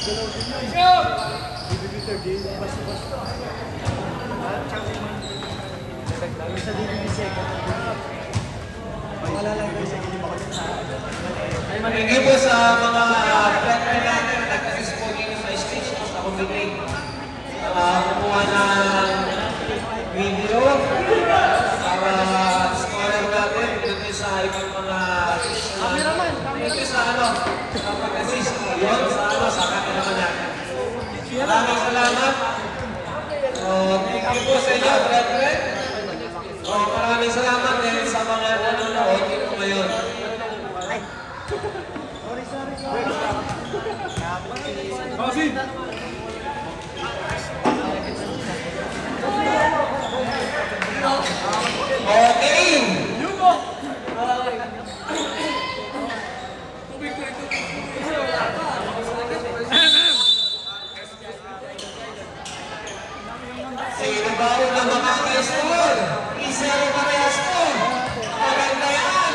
Thank you po sa mga flatman natin na nag-assist po dito sa stage sa committee. Kumuha ng video para scholar natin dito sa ibang mga dito sa pag-assist yun sa cameraman natin. Maraming salamat. Thank you po sa inyo, brethren. Maraming salamat din sa mga nanonood dito ngayon. Okay. Sino ba ang mga ka-score? Isero parehas ko. Maganda yan.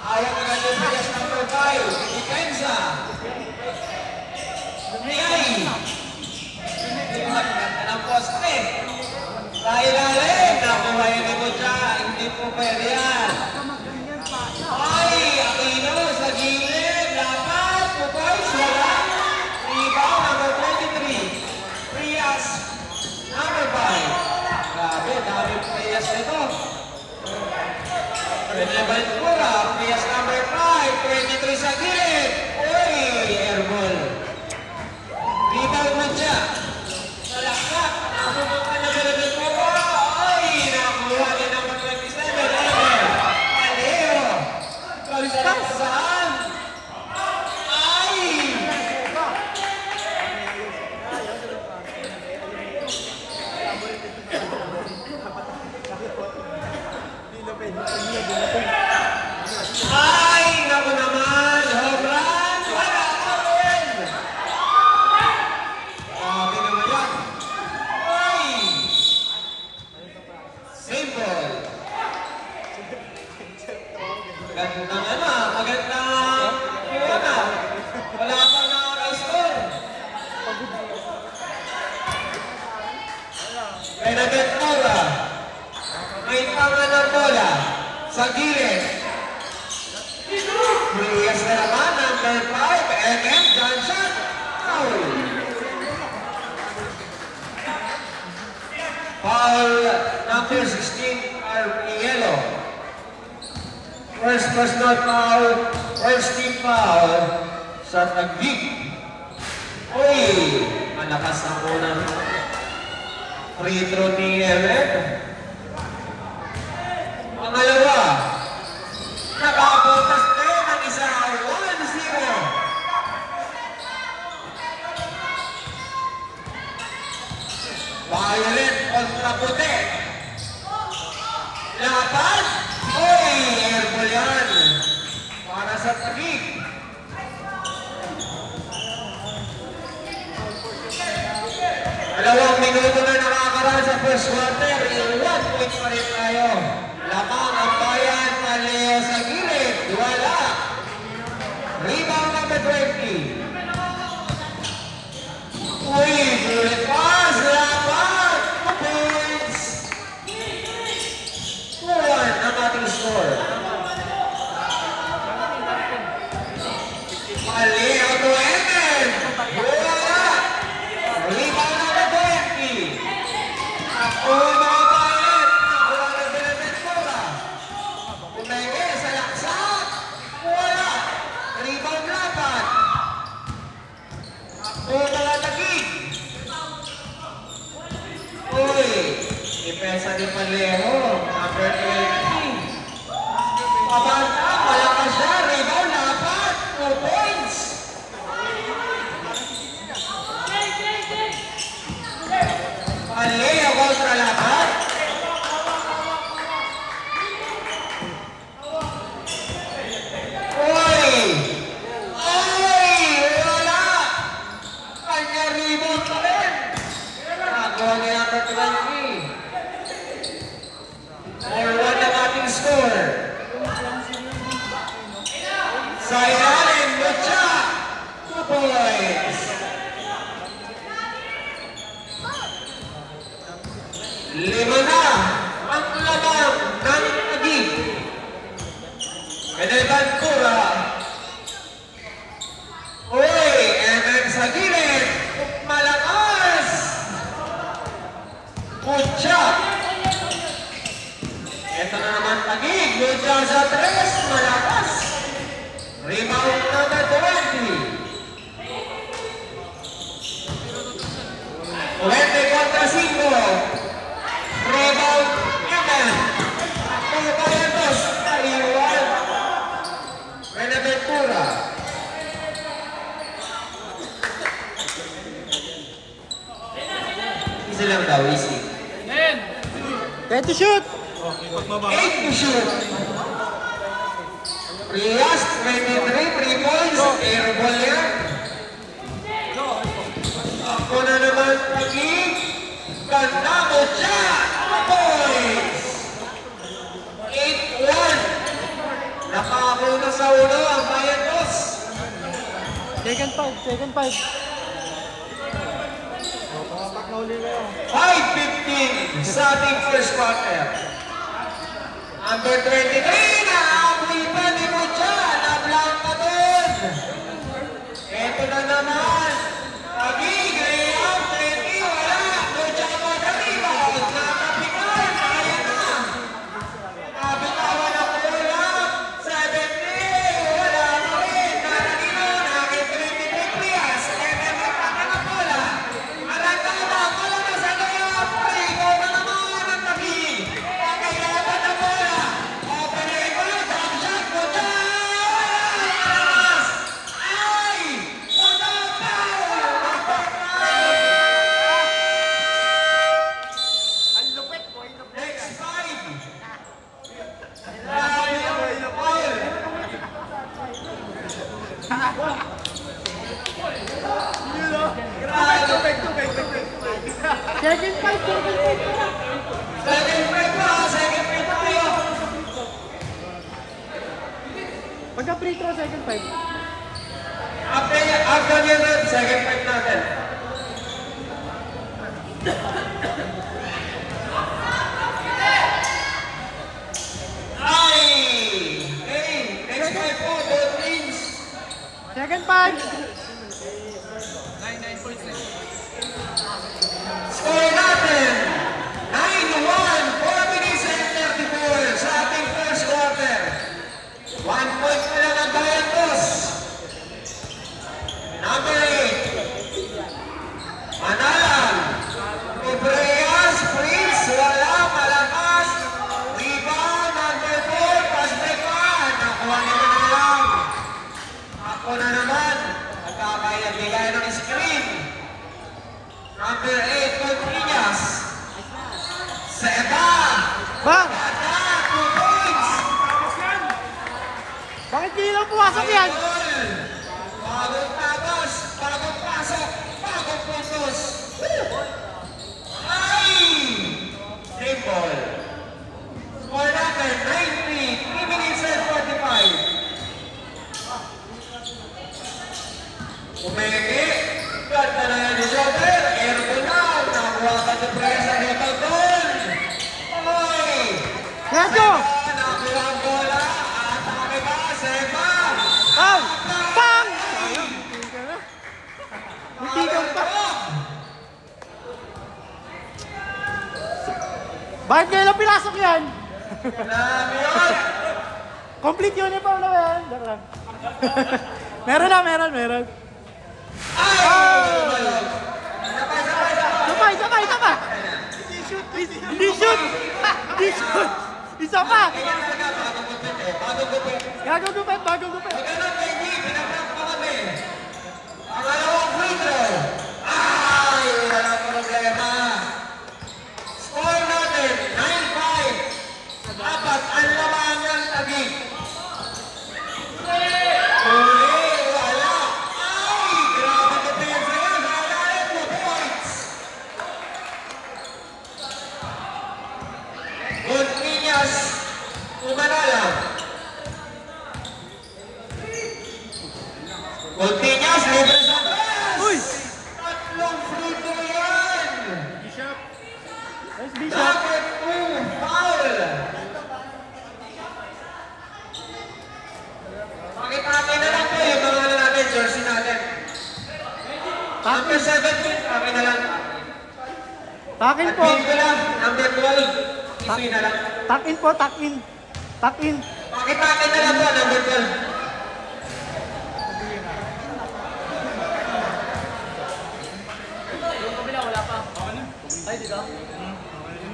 Ayaw na ganyan parehas number 5. Ikenza. Miyay. Maganda ng poste. Lahi-lahi. Nakuha yun ni Kucha. Hindi po pwede yan. Ay, Aquino sa gilid. Dapat. Pupay. Wala. Rebound number 23. Prias. Number 5. Grabe, dami Prias nito. Relevant pura. Prias number 5. 23 sa gilid. Uy, airball. Rebound mo siya. Salaksak. Nakabubog ka na relevant pura. Ay, nakuha din number 27. Aleo. Kalistak saan? Ay! Ay, naku naman! Hobran! Wala ka rin! Grabe naman yan! Ay! Simple! Magandang magandang wala pa nakaka-score! Benabet Mora! May tanga ng bola sa gilid. Prias na naman, number 5, MM Johnson. Foul. Foul number 16, Arielo. First personal foul, first team foul sa Taguig. Uy, malakas ang unang free throw ni MM. Pangalawa, nakabotas din ang isa 1-0. Violet kontra puti. Lapat. Uy, airball yan. Para sa Taguig. Dalawang minuto na nakakaraan sa first quarter. 1 point pa rin tayo. Lamang ang bayan, Aleo sa gilid. Wala. Rebound number 20. Uy, bullet pass. Lapat. 2 points. 2-1 ang ating score. Aleo to Emen. Wala. Rebound number 20. Ako mga bayan. Nakuha na Benabet Mora. Umenge sa laksak. Wala. Rebound lapat. Ako mga Taguig. Uy. Depensa ni Palero. Number 20. Pabanta. Malakas siya. Rebound lapat. 4 points. Aleo kontra lapat. Uy! Ay! Wala! Kanya rebound pa rin. Nakuha niya ang 20. 4-1 ang ating score. Easy lang daw, easy. 10 to shoot! 8 to shoot. Riyas, 23, 3 points. Air ball yan. Ako na naman lagi. Ganda mo siya. 2 points. 8-1. Nakakuna sa ulo ang Bayan Dos. Second 5, second 5. Papak na uli kayo. 5-15 sa ating first quarter. Number 23 na amoy pa ni Mucha. Nablang ka doon. Ito na naman. Lagi, Graham, 20, wala. Mucha mo na rebound. Nakapikan, kaya na. Nabitawan ang ulam. 70, wala pa rin. Naranino, naging 23 Prias. Kaya na na bola. Alantana, bola na sa loob. Ikaw na naman ang lagi. Kailangan na bola. Open label, jump shot, Mucha. Ay! Mucha foul! Next 5. Second 5, second 5. Second break pa tayo. Pagka free throw, second 5. After yun, second break natin. Ay! Hey, next 5 po, both teams. Second 5. Score natin, 9-1, 4 minutes and 34 sa ating first quarter. 1 point na lang ang Bayan Dos. Number 8. Manalang. Ibreas, Prince, wala, malakas. Rebound, number 4, pass break on. Nakuha nila na lang. Ako na naman. Nagkakaya-bigay ng screen. Number 8, Contrinas. Seba. Bang! Ganda, 2 points. Bakit hindi lang pumasok yan? Bagong tapos, bagong pasok, bagong puntos. Ay! Simple. Score natin, 90, 3 minutes and 45. Umeke, ganda na yan ni Joker, airborne na, nakuha ka ng presa ni Pagdol. Oy! Reto! Nakuha ang bola, atake ba, Seba? Bang! Bang! Hindi ka pa. Bakit ngayon lang pinasok yan? Dami yun! Complete uniform na yan. Joke lang. Meron na, meron. Ay! Sabay! Hindi shoot! Isa pa! Bagong gupit! Ganun, baby, pinaprak pa kami. Ang alawang free throw. Ay! Walang problema. Score natin, 9-5. Dapat ang laman ng tagig. Uli, wala. Ay! Grabe depensa yan. Halalit, 2 points. Gontinas, Umanalang. Gontinas, libre sa tres. Uy! Tatlong free throw yan. Nice Bishop! Dapat 2 foul. Pakitake na lang po yung mga ano natin, jersey natin. Number 17, akin na lang. Takin po! Admin ko lang, number 12. Isuy na lang. Takin po, takin! Pakitake na lang po, number 12.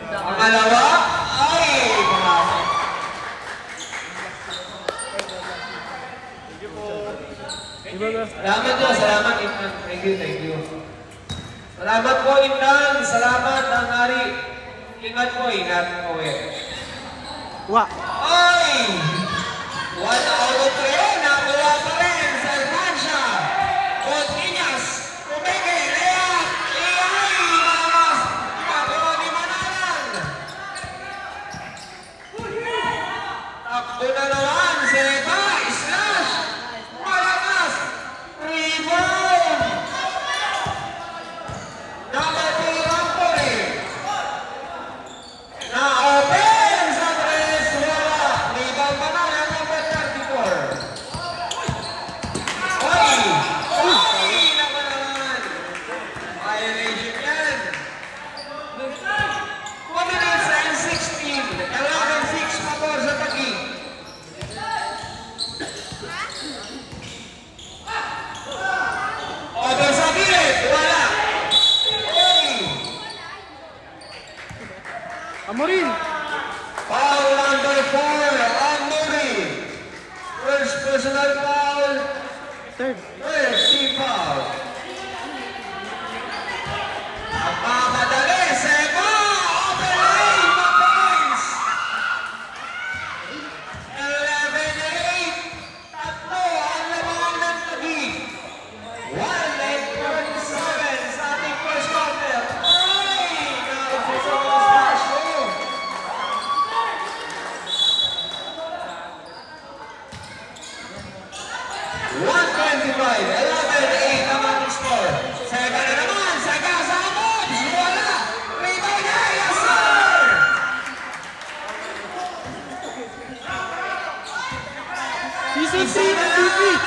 Pangalawa, ay! Pumasok. Salamat po, salamat. Thank you. Salamat po, Indang. Salamat, Nangari. Ingat po, ingat po eh. Wa. Ay! 1 out of 3. Nakuha pa rin sa Alcancia. Continuous. Tumigil. Leak. Iyay! Mamas. Makuha ni Manalang. Takbo na naman. Seba. Slash. Malakas. Rebound. Number 2, Rampore. Na-open sa tres. Wala. Rebound pa na ang number 34. Oy! Oy! Naku naman. Violation yan. 2 minutes and 16. 11-6 pabor sa Taguig. Open sa gilid. Wala. Oy! Amorin. Foul number 4, Amorin. First personal foul. Third. First team foul. Magmamadali. Seba! Open lane. Points. 11-8. Tatlo ang lamang ng Taguig. 1:47 sa ating first quarter. Ay! Naupuso ang splash room. 1:25, 11-8 ang ating score. Seba na naman, Saga sa Amods, wala! Rebound niya, yes sir! Season 3 Isa na MVP. lang,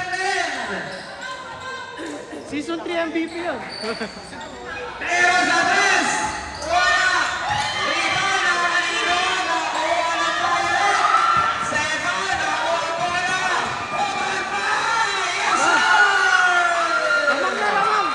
11-10. Season 3 MVP yun. Pero sa tres, wala! Rebound na kanino, nakuha ng pilot. Seba, nakuha po na. Open pa! Yes sir! Lamang na, lamang.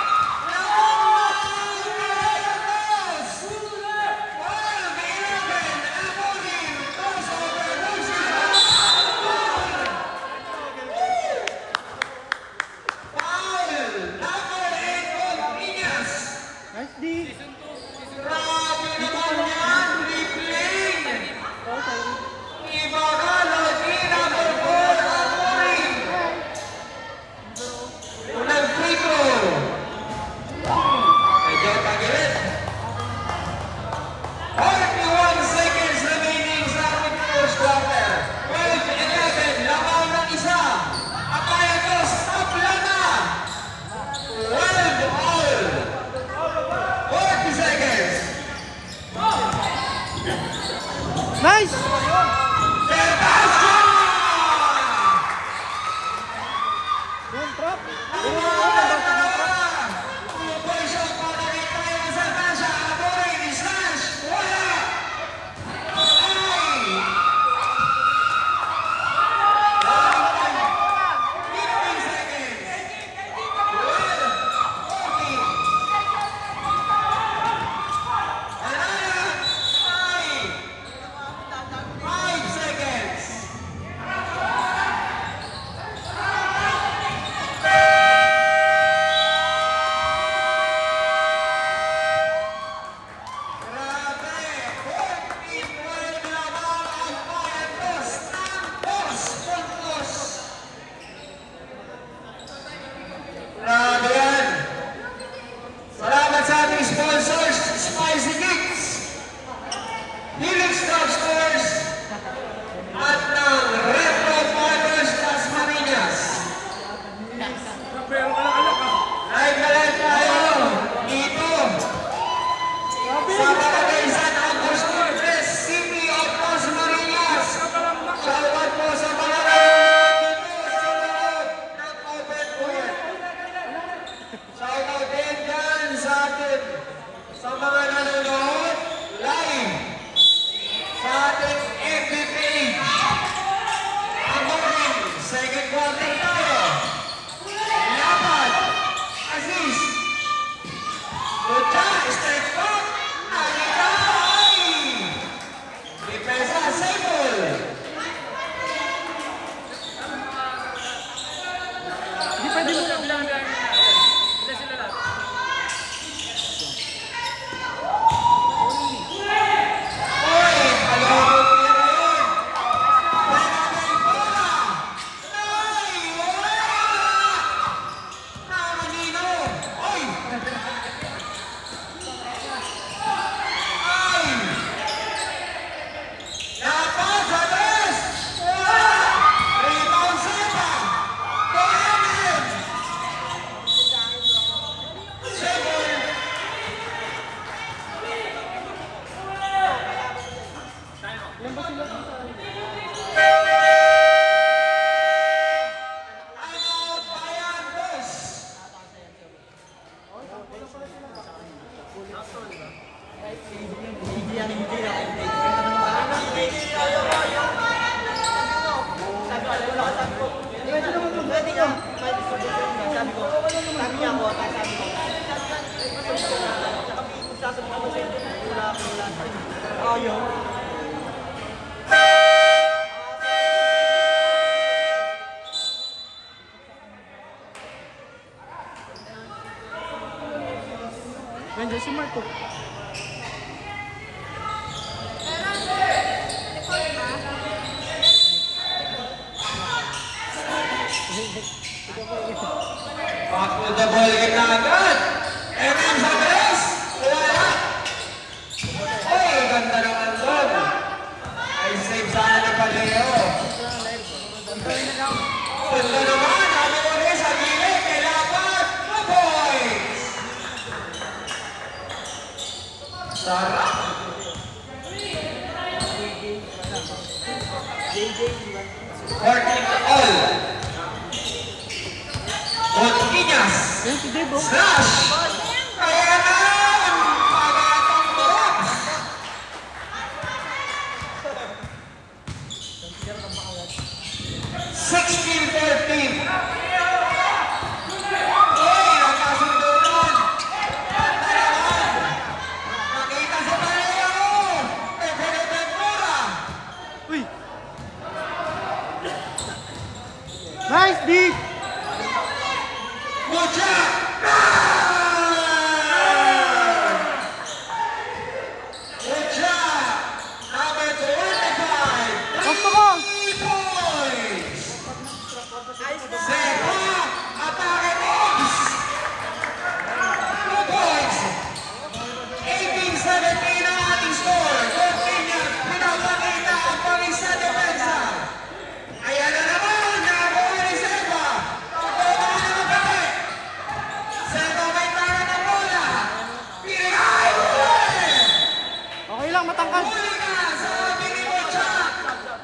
Nice D. Unang free throw. Medyo tagilid. 41 seconds remaining sa ating first quarter. 12-11, labaw ng isa. Apayatos, tapla na. 12 all. 40 seconds. Nice. Sebastian! One trap. Nandiyan si Marco. Back to the ball game na agad. MM sa press. Wala. Oy, ganda naman doon. Ay save sana ni Paleo. Ganda naman. Sabi ko rin sa gilid. Kailangan. 2 points. Sarap. Working all. Gontinas. Slash. Kaya na. Pagatang box. 16-13. Oy, nagkasundo nun. Ganda naman. Nakita sa Paleo. Ventura. Uy! Nice, Dick! Mucha! Mucha! Number 25! Gusto ko! 3 points! Zero! Atake box! 2 points! 18-17 ang ating score. Continuous, pinapakita ang pangis sa depensa. Ayan na naman, nakuha ni Seba. Nakuha na magkakit. Seba may tara ng bola. Pinigay! Okay lang, matangkad. Huli ka, sabi ni Mucha.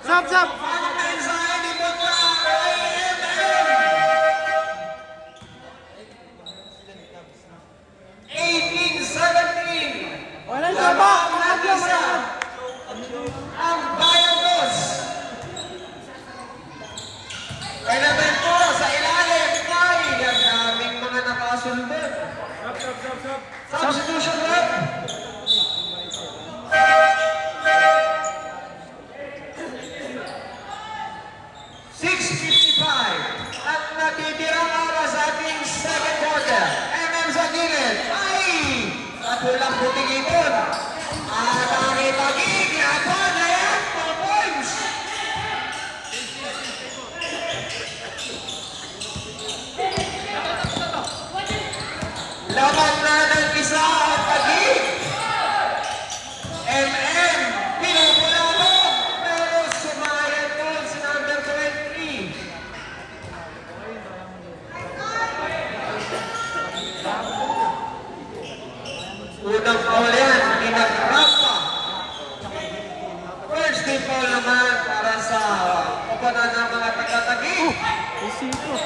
Sab, sab! Ang mensahe ni Mucha ay MM. 18-17. Wala yung saba! Lamang Matangkad lang, isa. matangkad. Ang Bayagos. Buenaventura sa ilalim. Ay, ang daming mga nakasunod. Substitution rep. At natitirang oras sa ating second quarter. MM sa gilid. Ay! Sa pulang puting ipon. Atake pagig. Yapon na yan. 4 points. Laban na ng isa ang pagig. MM. Pinupula mo. Pero sumayan doon si number 23. Unang foul yan, hindi nag-rampa. First team foul naman para sa kapanan ng mga taga-tagi. Isito.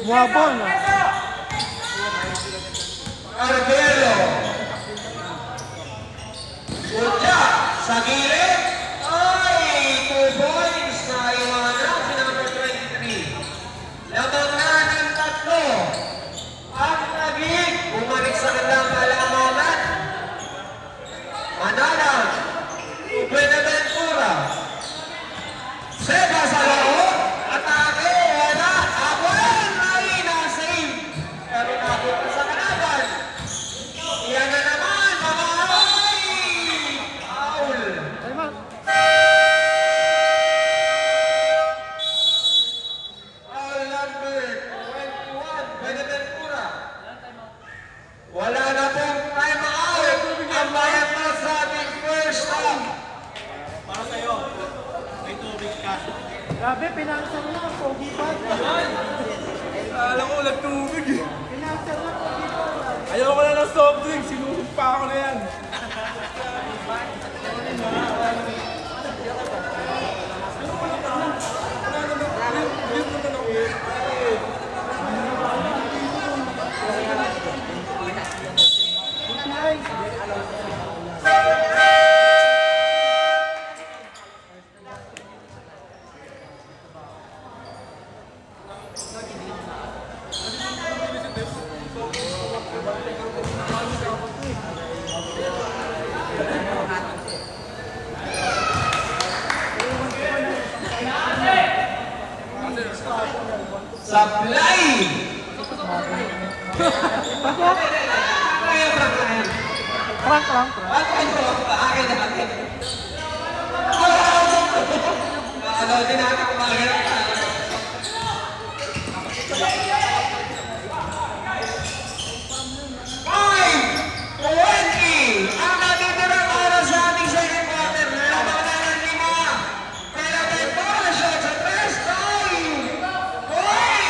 Muabon, ah. Arbelo. Ucha, sa gilid. Ay, 2 points na iwanan si number 23. Lamang na ng 3. Ang naging bumalik sa kanilang halaman. Mananaw. Buenaventura. Seba sa loob. Atake. Wala. Abuel ay na-save. Pero napunta sa kalaban. Yan na naman. Mamahay. Foul. Time out. Foul number 21. Buenaventura. Wala na pong time out. Ang bayan na sa ating first half. Grabe, pinansar na ang pogi pa. Alam ko, nagtubig eh. Pinansar na pogi pa. Ayaw ko na ng soft drink, sinuhog pa ako na yan. Supply! Kaya prank na yan. Prank lang, prank. Akin na akin. Ano, din natin kumaganap na. 5:20 ang natitirang oras sa ating second quarter. Labanan ng 5. Pelabay para shot sa first time. Hoy!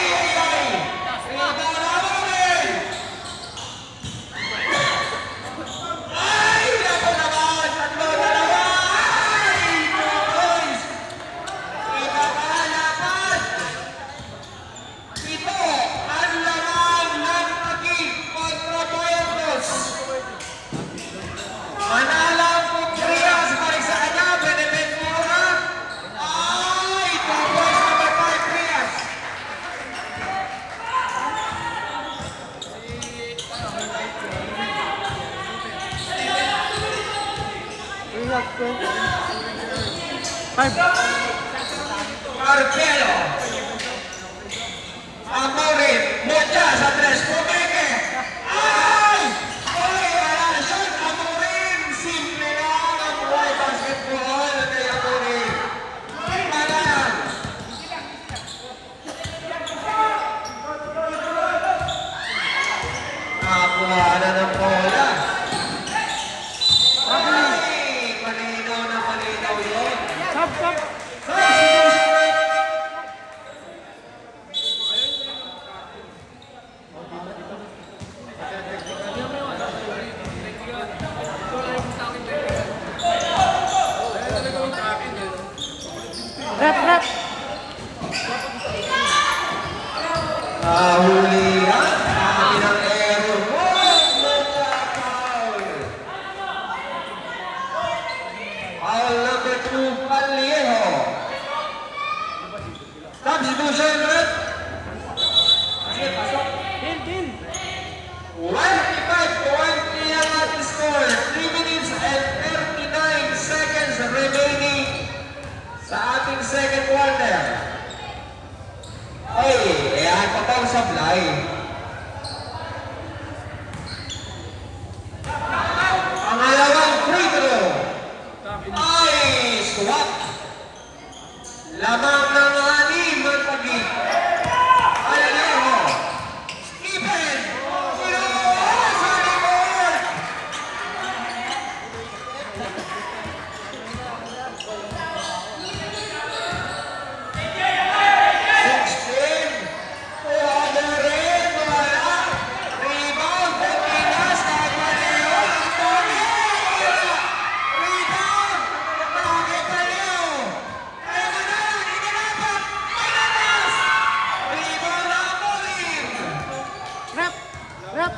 Ito naman! Ay! Naku naman! 3-2. Ay! Boys! Ikakalapat! Ito ang laman ng Taguig kontra Boyos. Manalang Pugrias, balik sa kanya, Benevent muna. Ay, 2 points number 5, Prias. Relax, 5. Marcelo. Amorin, Mocha sa 3, Pumeke. Ay! Ay, wala shot, Amorin. Simple lang ang buhay basketball kay Amorin. Manalang. Nakakuha na ng bola. Ay! Malinaw na malinaw yun. Sub, sub. Rep, rep. Nahulihan. Kami ng error. Foul number 2, Paliejo. Substitution, Red. Sige, pasok. Bill, Bill. 25-20 ang ating score. 3 minutes and 39 seconds remaining sa ating second quarter. Ay, ayan pa pang supply. Pangalawang free throw. Ay, swap. Lamang ng 6 ang Taguig. Paliejo. Stephen. Kinuha sa rebound. Rep, rep.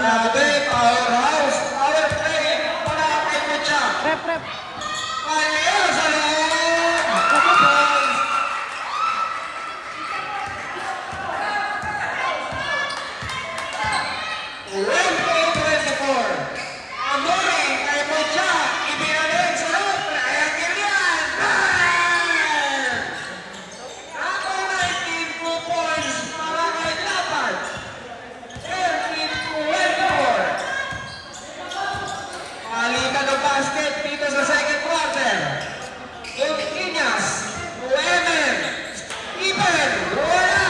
Grabe, powerhouse, power play, wala kay Mucha. Rep, rep. Paliejo sa loob. Amorin kay Mucha, ibinalik sa loob. Triangle yan. Ako 19 points para kay Lapat. 13-24. Palitan ng basket dito sa second quarter. Inyas, Uemen, Stephen, wala.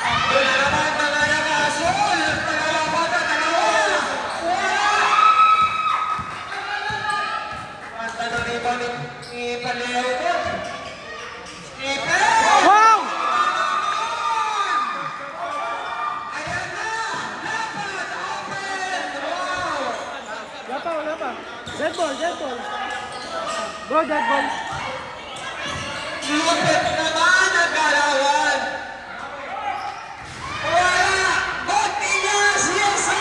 Wala naman mga nakasul. Dalawa bata, dalawa. Wala. Basta na ni Paliejo ko. Stephen! Wow! Ayan na! Dapat open! Wow! Wala pa, wala pa. Dead ball, dead ball. Bro, dead ball. Lupit naman ang galawan! Wala! Botinas! Yes, sir!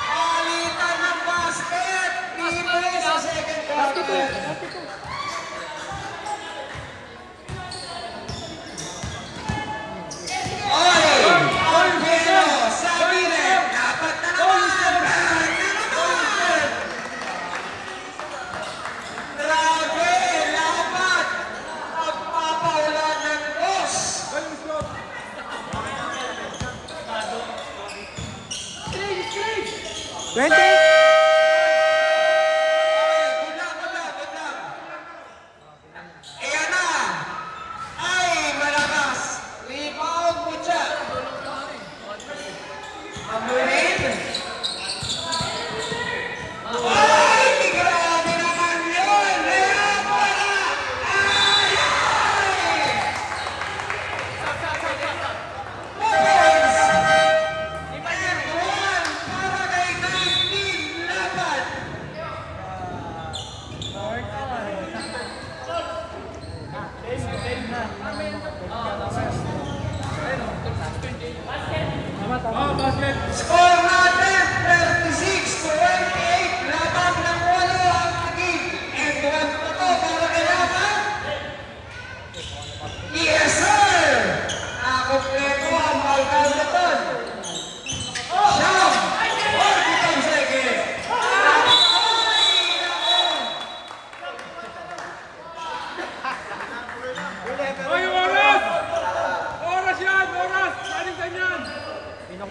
Palitan ng basket! Libre sa second 32, quarter! 32. Ay! Alvero! 20. Okay, good luck, good luck, good luck. Ayan na. Ay, malakas. Rebound mo siya. Amurin. Ay, grabe naman yun. Ayan, wala. Ay, ay. Points. And one para kay 19 laban. Score natin 36-28 laban ng 8 ang naging and 1 pa to para kay laban. Yes sir! Nakompleto ang Malcolm Leton. Siyam! 45 seconds! Hoy, oras! Oras yan! Oras! Alisan yan! 30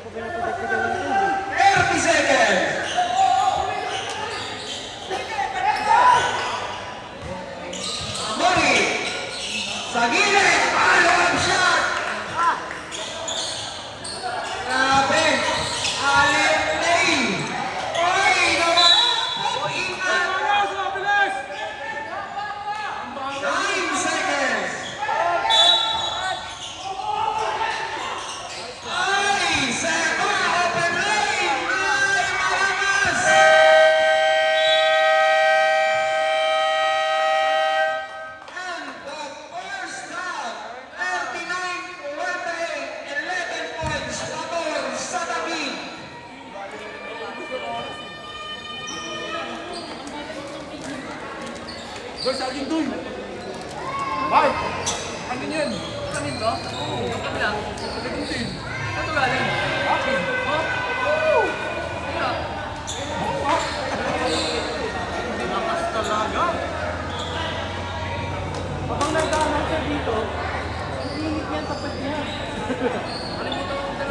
seconds! Mori! Sa gilid! Follow-up shot! Grabe! Allen Lane! Oy! Nawala! Ingat! Oras! Mabilis! 9 seconds! Ay! Seba! Open lane! Ay! Malakas! And the first half, 39-28, 11 points pabor sa David. Doy, sa akin doy! Bye! Akin yan! Akin ba? Oo. Akin lang. Akin din. Ito galing. Akin. Oo! Kaya. Lakas talaga. Habang nagdaanan siya dito, ang init niya tapat niya.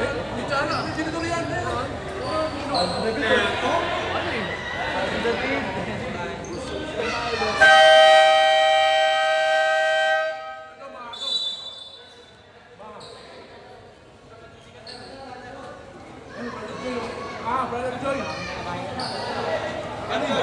Hindi tsana. Sino to riyan? Ito? Ano eh? Brother Joy. Ano yun?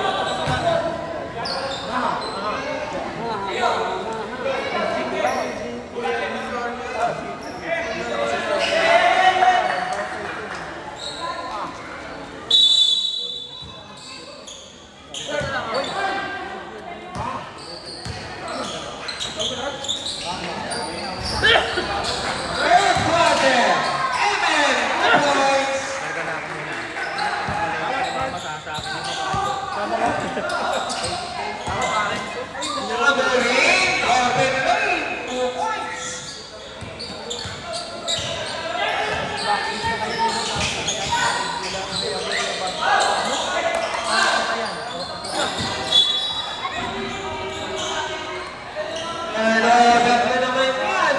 Third quarter, Amen points. Amorin, open lane, 2 points. Nalagat na naman yan.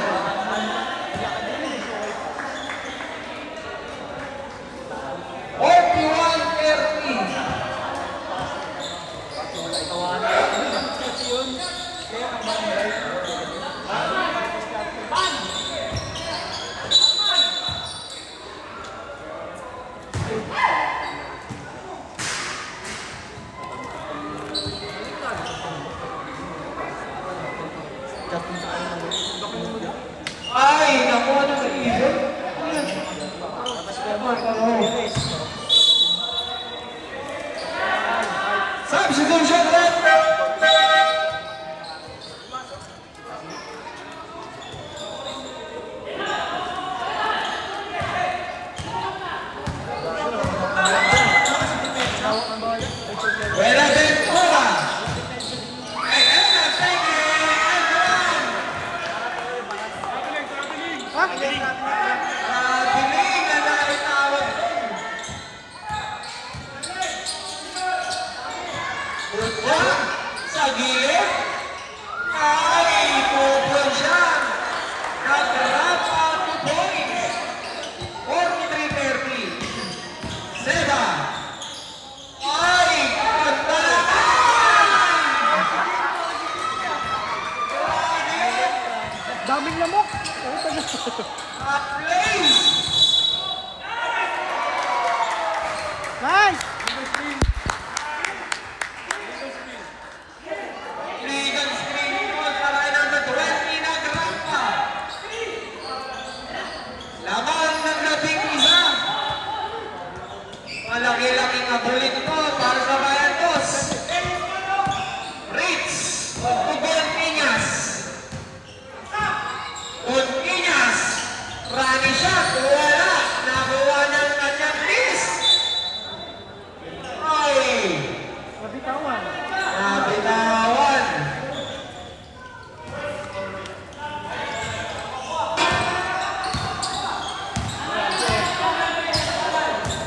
Ay, naku, ano sa isip? Substitution left. Buena Ventura. Piling na naitawag. Top place! Nice! Legal screen po para number 20 na Grandpa. Laban ng labing isa. Malaki-laking abulit po para sa Bayan Boss. Ritz Gonquiñas. Gonquiñas. Rani siya. Wala. Nakuha ng kanyang list. Ay. Mabitawan. Nabitawan.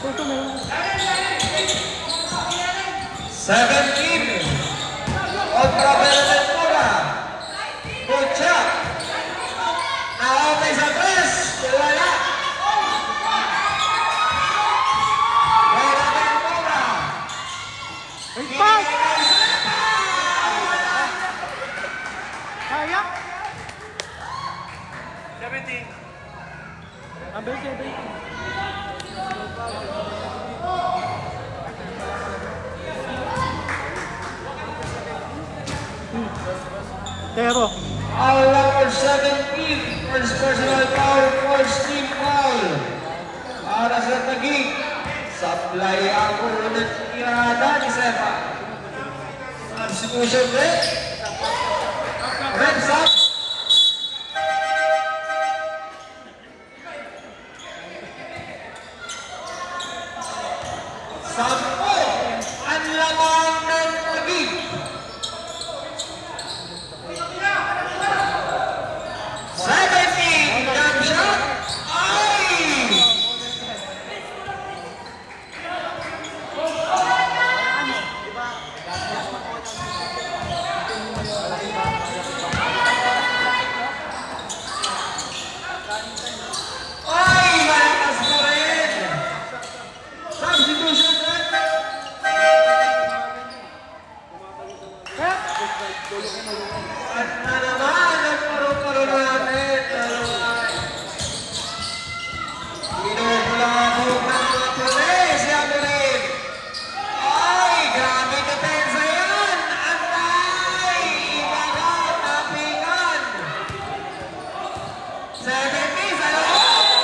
Ito meron. 17 kontra Ventura. Pucha. Naopay sa tres. Wala. Wala Ventura. Wait, pass! Kaya? 17. Number 7. Tero. Foul number 17. First personal foul, first team foul. Para sa Taguig. Supply ang unang tirada ni Sepa. Substitution red. Red up. Sampo ang lamang ng Taguig. 17 jump shot. Ay! Ay! Malakas pa rin. Substitution red. At na naman ang paro-paro natin. Pinupulabog ng mga puti si Amorin. Ay, grabe depensa yan. Antay! Ibagat, napingan. 70 sa loob.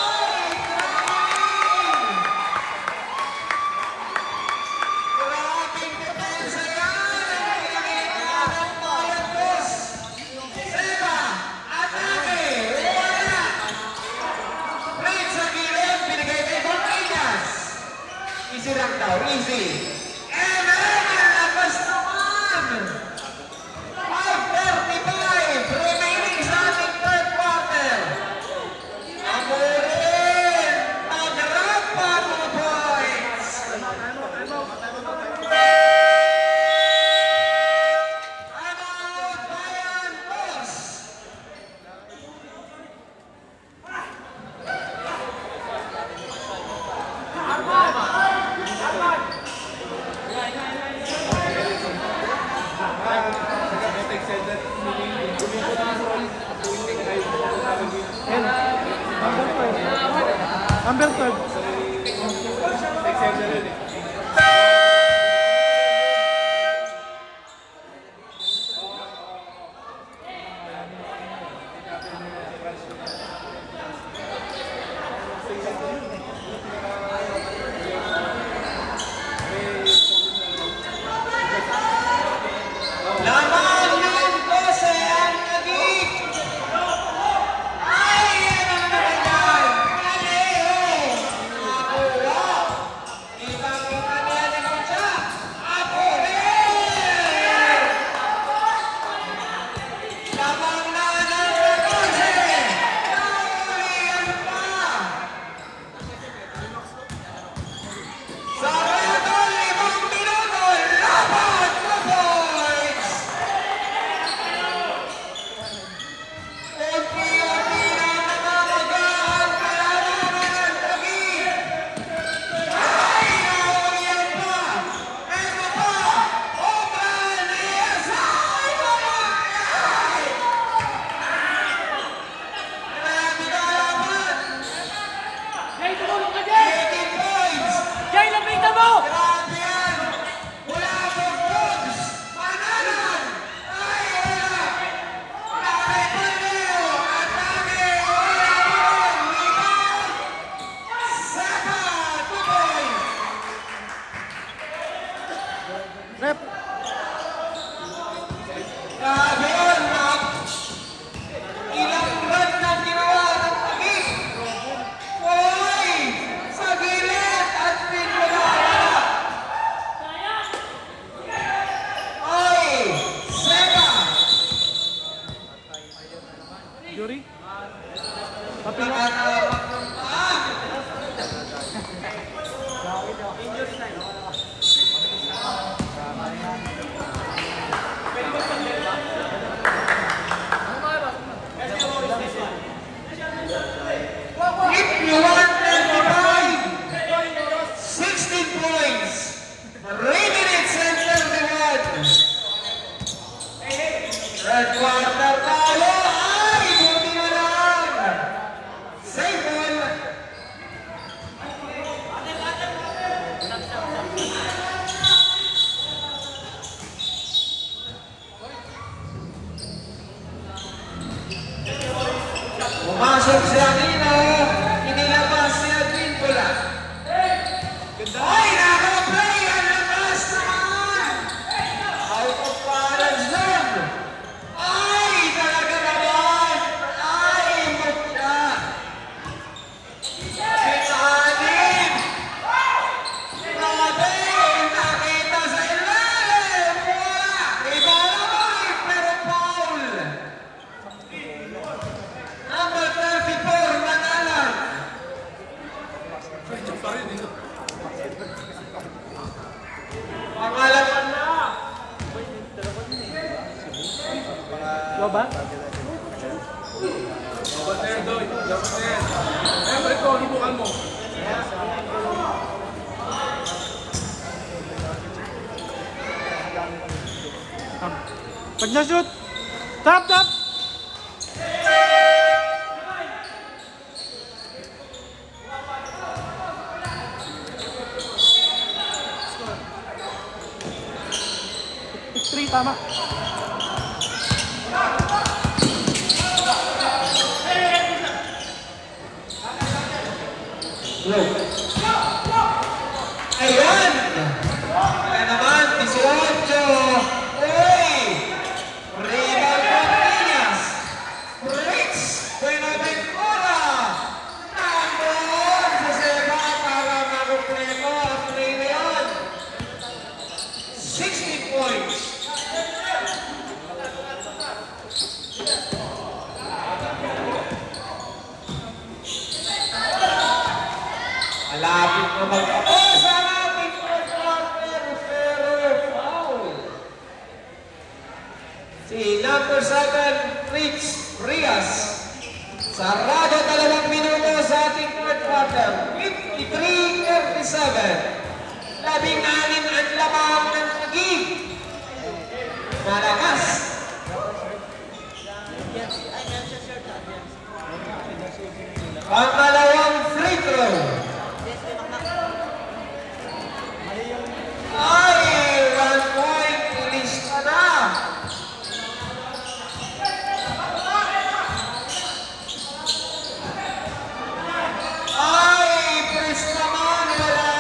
Ay, grabing depensa yan. Pinakita ng Bayan Boss. Seba, atake, wala. Red sa gilid, binigay kay Gonquiñas. Easy lang daw, easy. And then, ang labas naman. 5:35, remaining sa ating third quarter. Amorin, nag-rap pa mga boys. Ano, Bayan Boss? Number 12. Lamang ng 12 ang Taguig. Ay, ano na yan? Kaleo. Nakuha. Ibang ba? Dapat na yan, Doy. Dapat na yan. Eh, balik ko. Hibukan mo. Pag na-shoot! Tap! Tap! Three, tama. Ayan! Kaya naman, 18. Uy! Rebound Cortinas. Fritz Buenaventura. Nandun sa Seba para makumpleto ang play na yan. 60 points. Malapit na mag-tapos ang ating fourth quarter, pero foul. Si number 7, Fritz Rias. Sarado 2 minuto sa ating fourth quarter. 53-37. 16 ang lamang ng Taguig. Malakas. Pangalawang free throw. Ay, 1 point, ilista na. Ay, press naman, wala.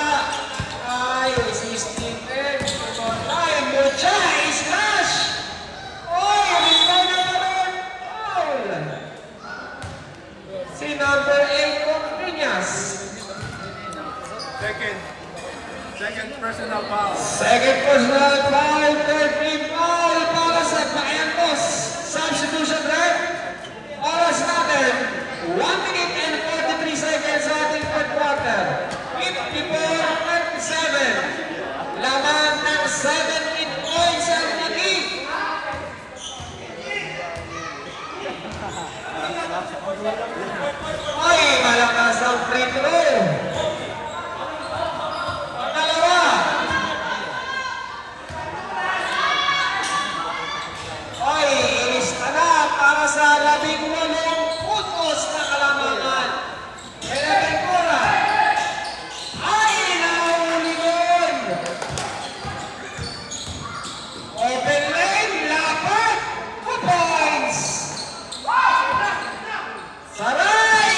Ay, assisting din. Ay, Mucha, slash. Ay, rebound na naman. Foul. Si number 8, Cortinas. Second personal foul. Second personal foul, third team foul para sa Bayantos. Substitution right. Oras natin, 1 minute and 43 seconds sa ating fourth quarter. 54-37. Laman ng 17 points ang Taguig. Ay, malakas ang free throw. Ay, ilista na para sa 18 puntos na kalamangan. Buenaventura. Ay, nahuli doon. Open lane, lapat. 2 points. Saray!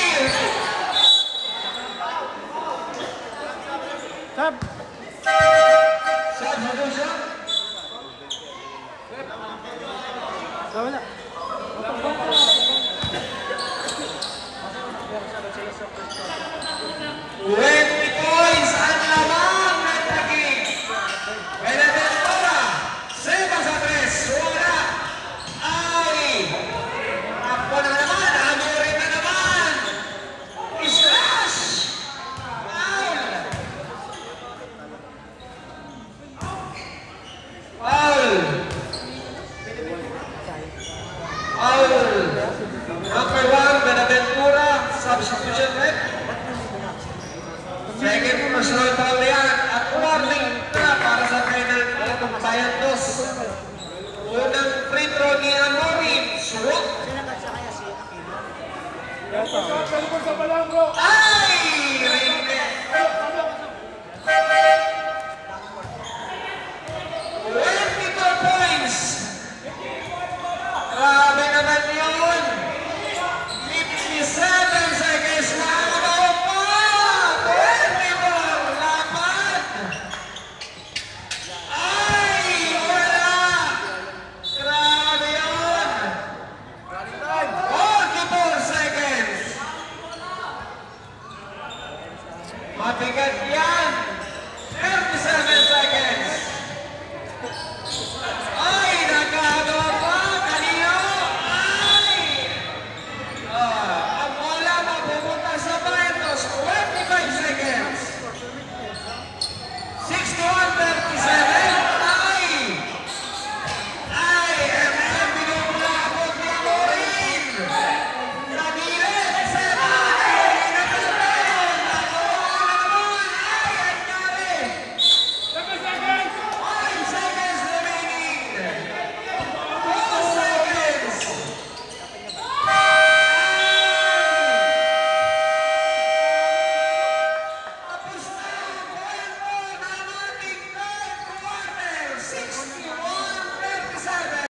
Tap! Substitution. Wala. 20 points ang lamang ng Taguig. Buenaventura. Seba sa 3. Wala. Ay! Takbo na naman. Amore na naman. Slash! Foul! Foul! Foul! Number 1, Buenaventura. Substitution right? Second personal foul yan at warning na para sa final ng Bayantos. Unang free throw ni Amori. Swat! Ay! Rinde! 24 points! Grabe naman yun! 57 seconds na ano pa! 24! Lapat! Ay! Wala! Grabe yun! 44 seconds! Mabigat yan! 30